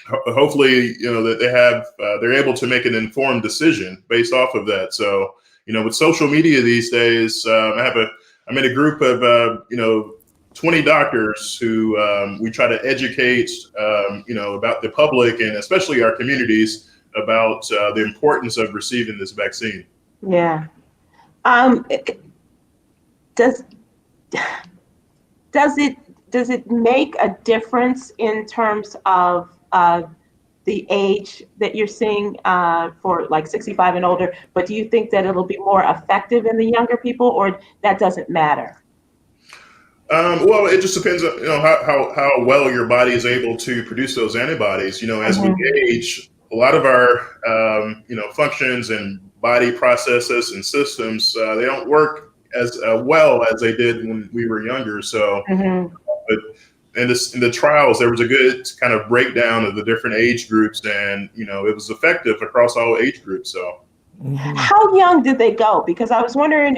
hopefully, that they're able to make an informed decision based off of that. So, with social media these days, I'm in a group of 20 doctors who we try to educate, about the public and especially our communities about the importance of receiving this vaccine. Yeah. Does it make a difference in terms of the age that you're seeing for like 65 and older? But do you think that it'll be more effective in the younger people, or that doesn't matter? Well, it just depends on how well your body is able to produce those antibodies. As we age, a lot of our functions and body processes and systems, they don't work as well as they did when we were younger. So, but in the trials, there was a good kind of breakdown of the different age groups, and it was effective across all age groups. So. How young did they go? Because I was wondering,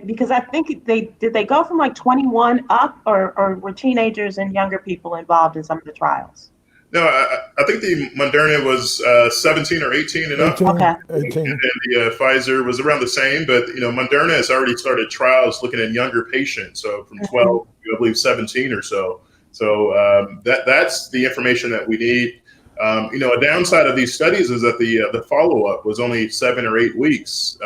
because I think did they go from like 21 up, or were teenagers and younger people involved in some of the trials? No, I think the Moderna was 17 or 18 and up. 18. And the Pfizer was around the same, but Moderna has already started trials looking at younger patients, so from 12 to I believe 17 or so. So that's the information that we need. A downside of these studies is that the follow-up was only 7 or 8 weeks.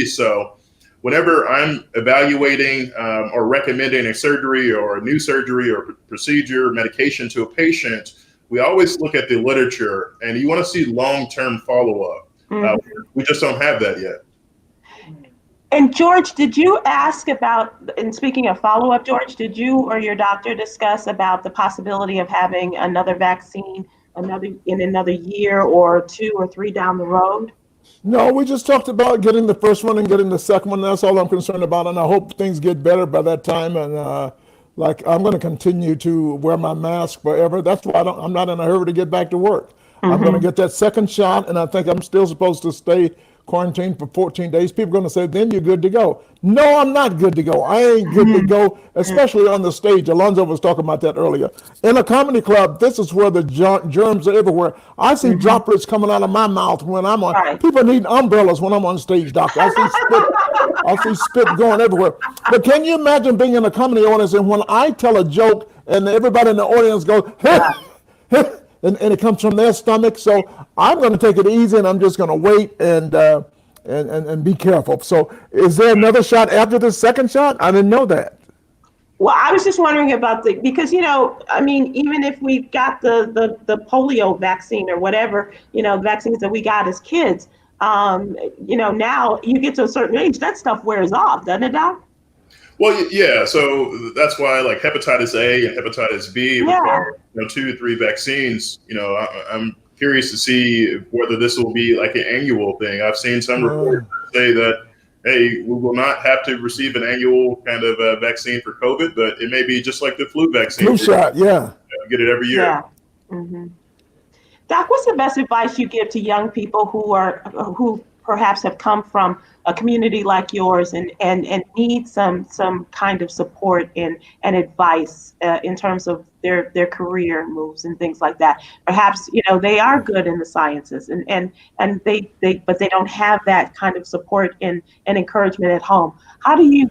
So whenever I'm evaluating or recommending a surgery or a new surgery or procedure, medication to a patient, we always look at the literature, and you want to see long-term follow-up. We just don't have that yet. And George, did you ask about, and speaking of follow-up, George, did you or your doctor discuss about the possibility of having another vaccine another year or 2 or 3 down the road? No, we just talked about getting the first one and getting the second one. That's all I'm concerned about, and I hope things get better by that time. And like I'm going to continue to wear my mask forever. That's why I'm not in a hurry to get back to work. I'm going to get that second shot, and I think I'm still supposed to stay quarantined for 14 days. People are going to say, then you're good to go. No, I'm not good to go. I ain't good to go, especially on the stage. Alonzo was talking about that earlier. In a comedy club, this is where the germs are everywhere. I see droplets coming out of my mouth when I'm on. Right. People need umbrellas when I'm on stage, doctor. I see spit going everywhere. But can you imagine being in a comedy audience and when I tell a joke and everybody in the audience goes, and it comes from their stomach. So I'm going to take it easy, and I'm just going to wait and be careful. So is there another shot after the second shot? I didn't know that. Well, I was just wondering about because, I mean, even if we got the polio vaccine or whatever, vaccines that we got as kids, now you get to a certain age, that stuff wears off, doesn't it, Doc? Well, yeah. So that's why like hepatitis A and hepatitis B require 2 to 3 vaccines. I'm curious to see whether this will be like an annual thing. I've seen some reports say that, hey, we will not have to receive an annual kind of vaccine for COVID, but it may be just like the flu vaccine. Flu shot, yeah. Get it every year. Yeah. Mm-hmm. Doc, what's the best advice you give to young people who perhaps have come from a community like yours and need some kind of support and advice in terms of their career moves and things like that? Perhaps they are good in the sciences and they but they don't have that kind of support and encouragement at home. How do you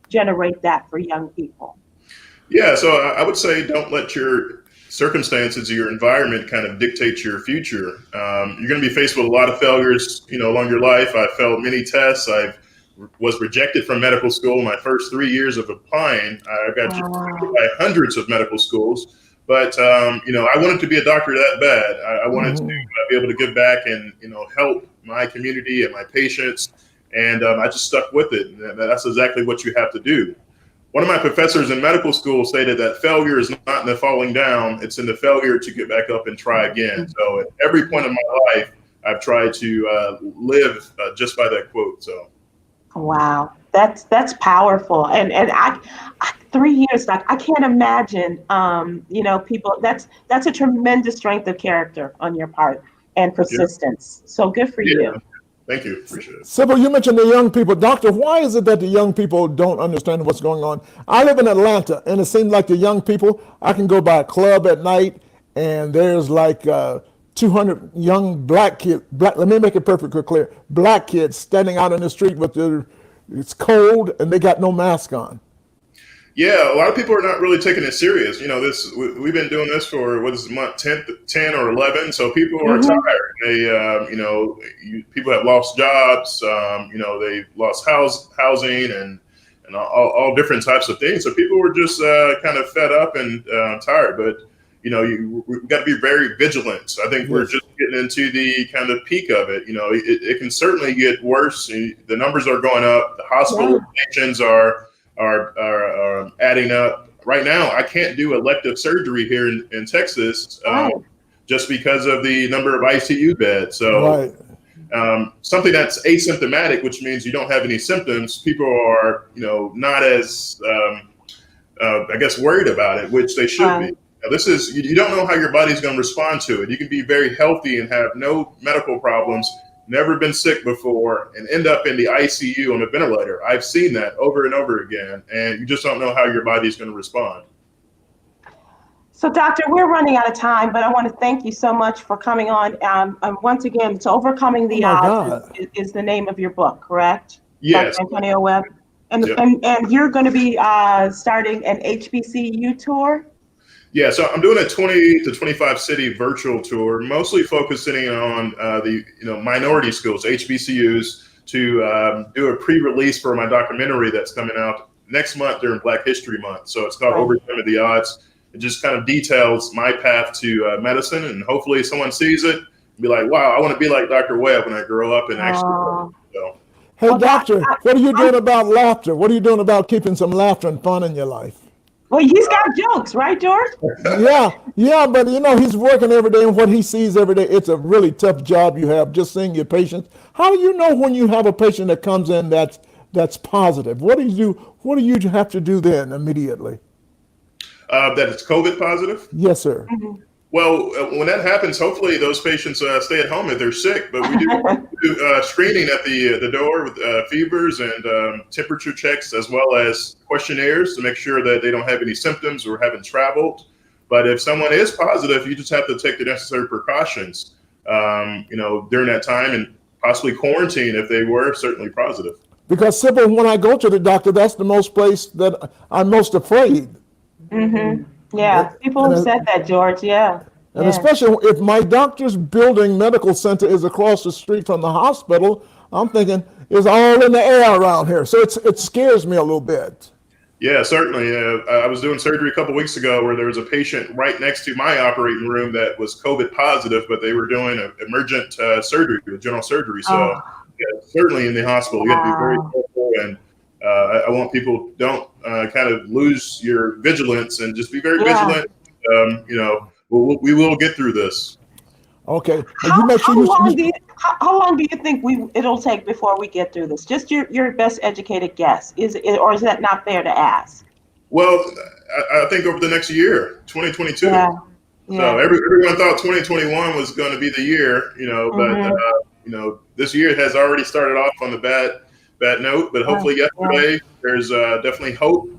generate that for young people? Yeah, so I would say don't let your circumstances or your environment kind of dictate your future. You're going to be faced with a lot of failures, along your life. I failed many tests. I was rejected from medical school my first 3 years of applying. I got rejected by hundreds of medical schools, but I wanted to be a doctor that bad. I wanted to be able to give back and help my community and my patients, and I just stuck with it. And that's exactly what you have to do. One of my professors in medical school stated that failure is not in the falling down, it's in the failure to get back up and try again. So at every point in my life, I've tried to live just by that quote. So, wow, that's powerful. And I 3 years, like I can't imagine, people, that's a tremendous strength of character on your part and persistence. So good for you. Thank you. Appreciate it. Sybil, you mentioned the young people. Doctor, why is it that the young people don't understand what's going on? I live in Atlanta, and it seems like the young people, I can go by a club at night, and there's like 200 young black kids, let me make it perfectly clear, black kids standing out in the street it's cold, and they got no mask on. Yeah, a lot of people are not really taking it serious. We've been doing this for what is it, month 10 or 11. So people are tired. They, people have lost jobs. They've lost housing and all different types of things. So people were just kind of fed up and tired. But we've got to be very vigilant. So I think we're just getting into the kind of peak of it. It can certainly get worse. The numbers are going up. The hospitalizations are adding up. Right now, I can't do elective surgery here in Texas just because of the number of ICU beds. So something that's asymptomatic, which means you don't have any symptoms, people are not as I guess worried about it, which they should be. Now, this is you don't know how your body's going to respond to it. You can be very healthy and have no medical problems, never been sick before, and end up in the ICU on a ventilator. I've seen that over and over again, and you just don't know how your body's going to respond. So, Doctor, we're running out of time, but I want to thank you so much for coming on. Once again, "To Overcoming the Odds" is the name of your book, correct? Yes. Dr. Antonio Webb. And you're going to be starting an HBCU tour? Yeah, so I'm doing a 20 to 25 city virtual tour, mostly focusing on the minority schools, HBCUs, to do a pre-release for my documentary that's coming out next month during Black History Month. So it's called Overcoming the Odds. It just kind of details my path to medicine, and hopefully someone sees it and be like, wow, I want to be like Dr. Webb when I grow up and actually. So. Hey, doctor, what are you doing about laughter? What are you doing about keeping some laughter and fun in your life? Well, he's got jokes, right, George? Yeah, but he's working every day, and what he sees every day, it's a really tough job you have, just seeing your patients. How do you know when you have a patient that comes in that's positive? What do you have to do then immediately? That it's COVID positive? Yes, sir. Mm-hmm. Well, when that happens, hopefully those patients stay at home if they're sick. But we do screening at the door with fevers and temperature checks, as well as questionnaires to make sure that they don't have any symptoms or haven't traveled. But if someone is positive, you just have to take the necessary precautions, during that time, and possibly quarantine if they were certainly positive. Because Sybil, when I go to the doctor, that's the most place that I'm most afraid. Mm-hmm. Yeah, people have said that, George. Yeah. And especially if my doctor's building medical center is across the street from the hospital, I'm thinking it's all in the air around here. So it scares me a little bit. Yeah, certainly. I was doing surgery a couple weeks ago where there was a patient right next to my operating room that was COVID positive, but they were doing an emergent surgery, general surgery. So certainly in the hospital, you have to be very careful. And I want people don't kind of lose your vigilance and just be very vigilant. We will get through this. Okay. How long do you think it'll take before we get through this? Just your best educated guess. Or is that not fair to ask? Well, I think over the next year, 2022. Yeah. So everyone thought 2021 was going to be the year, but this year has already started off on the bad note. But hopefully yesterday there's definitely hope,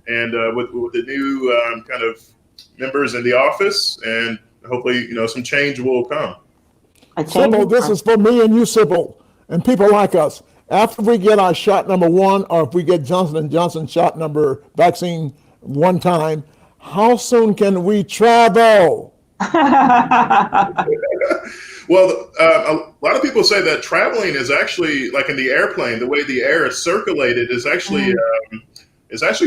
and with the new kind of members in the office, and hopefully some change will come. Sybil, this is for me and you, Sybil, and people like us. After we get our shot number 1, or if we get Johnson & Johnson vaccine one time, how soon can we travel? Well, a lot of people say that traveling is actually, like in the airplane, the way the air is circulated is actually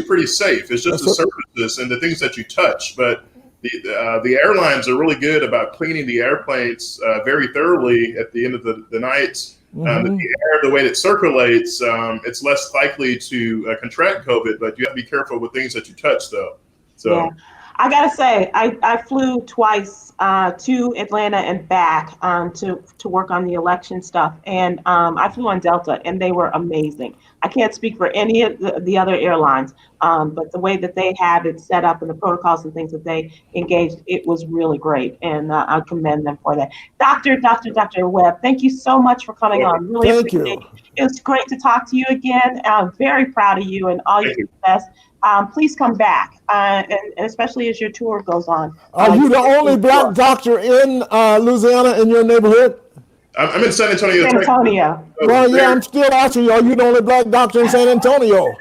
pretty safe. It's just the surfaces and the things that you touch. But the airlines are really good about cleaning the airplanes very thoroughly at the end of the night. The air, the way it circulates, it's less likely to contract COVID, but you have to be careful with things that you touch, though. So, I gotta say, I flew twice to Atlanta and back to work on the election stuff, and I flew on Delta, and they were amazing. I can't speak for any of the other airlines, but the way that they have it set up and the protocols and things that they engaged, it was really great, and I commend them for that. Dr. Webb, thank you so much for coming on. Really appreciate it. It was great to talk to you again. I'm very proud of you and all your success. Please come back, and especially as your tour goes on. Are you the only black doctor in Louisiana in your neighborhood? I'm in San Antonio. San Antonio. Well, yeah, I'm still asking you, are you the only black doctor in San Antonio?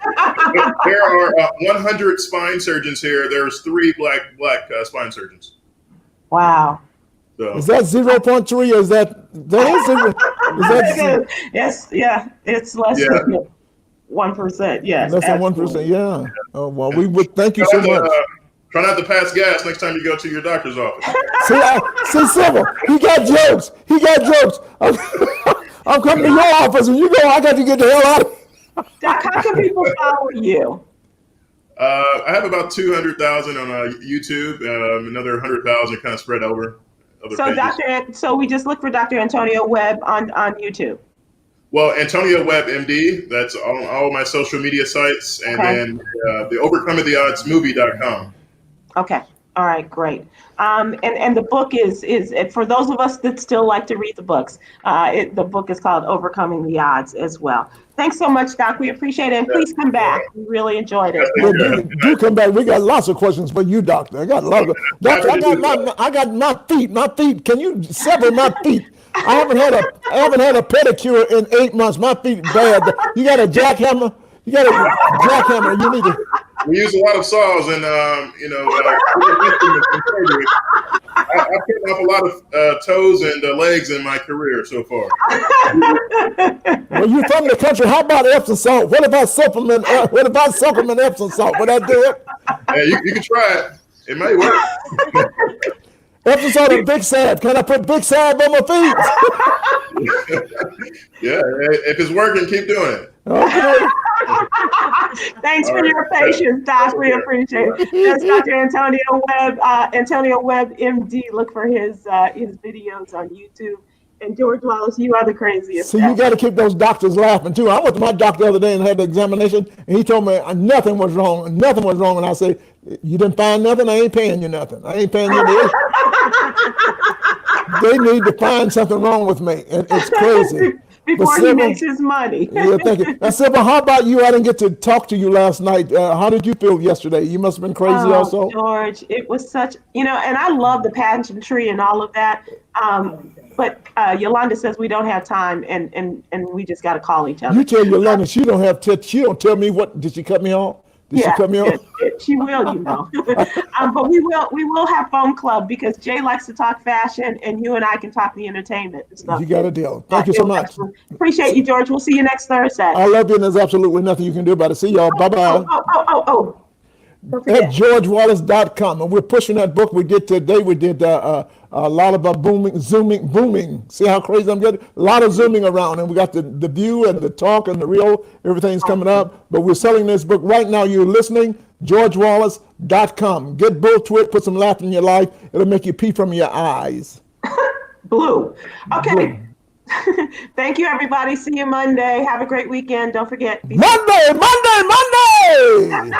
There are 100 spine surgeons here. There's 3 black spine surgeons. Wow. So. Is that 0.3? Or is that is 0? Yes, yeah, it's less than 1%. Yes, less than 1%. Yeah. Oh well, we would thank you so much. Try not to pass gas next time you go to your doctor's office. See, Sybil, he got jokes. I'm coming to your office, and you go. I got to get the hell out of here. Doc, how can people follow you? I have about 200,000 on YouTube. Another 100,000 kind of spread over other pages. So we just look for Dr. Antonio Webb on YouTube. Well, Antonio Webb, MD. That's on all my social media sites, and then the overcomingtheoddsmovie.com. Okay. All right, great. And the book is for those of us that still like to read the books. The book is called Overcoming the Odds as well. Thanks so much, Doc. We appreciate it. And please come back. We really enjoyed it. Well, do come back. We got lots of questions for you, Doctor. I got my feet. My feet. Can you sever my feet? I haven't had a pedicure in 8 months. My feet bad. You got a jackhammer? You need to. We use a lot of saws and instruments in surgery. I've taken off a lot of toes and legs in my career so far. Well, you're from the country. How about Epsom salt? What about supplement? Epsom salt? Would that do it? Yeah, you can try it. It may work. Epsom salt and Big Salve. Can I put Big Salve on my feet? Yeah, if it's working, keep doing it. Okay. Thanks All for right. your patience, Doc. We Okay. appreciate it. That's Dr. Antonio Webb, MD. Look for his videos on YouTube. And George Wallace, you are the craziest. See, you got to keep those doctors laughing too. I went to my doctor the other day and had the examination, and he told me nothing was wrong. Nothing was wrong. And I said, "You didn't find nothing? I ain't paying you nothing. I ain't paying you this." They need to find something wrong with me. It's crazy. Before he Sybil, makes his money. Yeah, thank you. Now, Sybil, how about you? I didn't get to talk to you last night. How did you feel yesterday? You must have been crazy Oh, also. George, it was such, and I love the pageantry and all of that. But Yolanda says we don't have time, and we just got to call each other. You tell Yolanda she don't have she don't tell me what. Did she cut me off? Did she cut me off? She will, but we will have phone club because Jay likes to talk fashion, and you and I can talk the entertainment and stuff. You got a deal. Thank you so much. Appreciate you, George. We'll see you next Thursday. I love you, and there's absolutely nothing you can do about it. See y'all. Bye bye. Don't At forget. GeorgeWallace.com, and we're pushing that book. We did today. We did a lot of booming. See how crazy I'm getting? A lot of zooming around, and we got the view and the talk and the real. Everything's coming up. But we're selling this book right now. You're listening. GeorgeWallace.com. Get Bull Twit. Put some laughter in your life. It'll make you pee from your eyes. Blue. Okay. Blue. Thank you, everybody. See you Monday. Have a great weekend. Don't forget. Monday.